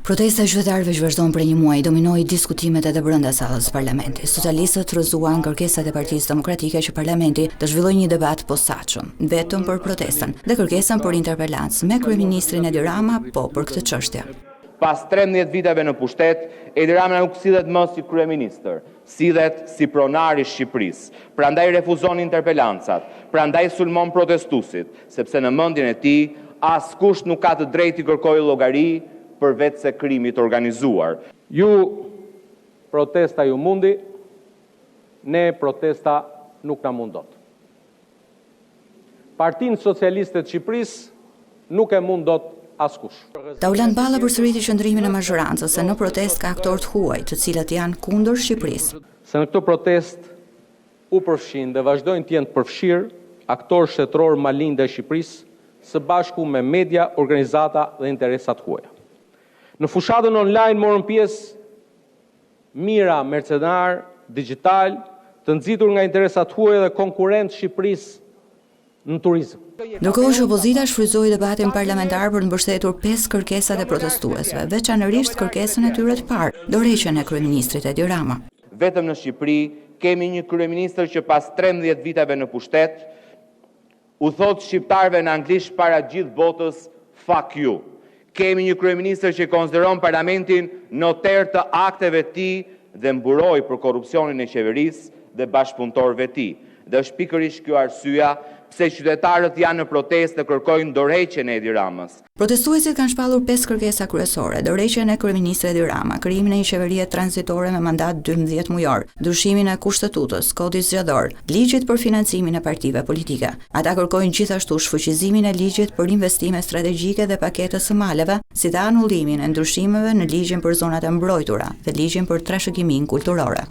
Protesta e qytetarëve që vazhdon për një muaj dominoi diskutimet edhe brenda sallës së parlamentit. Socialistët rrëzuan kërkesat e Partisë Demokratike që parlamenti të zhvillojë një debat posaçëm, vetëm për protestën dhe kërkesën për interpelancë me kryeministrin Edi Rama për këtë çështje. Pas 13 viteve në pushtet, Edi Rama nuk sillet më si kryeministër, sillet si pronar i Shqipërisë. Prandaj refuzon interpelancat, prandaj sulmon protestuesit, sepse në mendjen e tij askush nuk ka të drejtë të kërkojë llogari përveç se krimit organizuar. Ju protesta ju mundi, ne protesta nuk na mundot. Partinë Socialiste të Shqipërisë nuk e mundot askush. Daulant Balla përsëriti qëndrimin e mazhorancës se në protestë ka aktorë të huaj, të cilët janë kundër Shqipërisë. Se në këtë protestë u përfshin dhe vazhdojnë të jenë të përfshirë aktorë shtetëror malindë e Shqipërisë, së bashku me media, organizata dhe interesat huaja. Në fushatën online morën pjesë mira mercenar, digital, të nxitur nga interesat huaja dhe konkurrent Shqipërisë në turizëm. Ndërkohë që opozita shfrytëzoi debatin parlamentar për të mbështetur 5 kërkesat e protestuesve, veçanërisht kërkesën e tyre të parë, dorëheqjen e kryeministrit Edi Rama. Vetëm në Shqipëri kemi një kryeministër që pas 13 viteve në pushtet u thot shqiptarëve në anglisht para gjithë botës fuck you. Kemi një kryeministër që konsideron parlamentin noter të akteve të tij dhe mburoi për korrupsionin e qeverisë dhe bashkëpunëtorëve të tij. Dhe është pikërisht kjo arsyeja pse qytetarët janë në protestë dhe kërkojnë dorëheqjen e Edi Ramës. Protestuesit kanë shpallur 5 kërkesa kryesore: dorëheqjen e kryeministrit Edi Rama, krijimin e një qeverie tranzitore me mandat 12 mujor, ndryshimin e kushtetutës, kodit zgjedhor, ligjit për financimin e partive politike. Ata kërkojnë gjithashtu shfuqizimin e ligjit për investime strategjike dhe paketës së maleve, si dhe anullimin e ndryshimeve në ligjin për zonat e mbrojtura dhe ligjin për trashëgiminë kulturore.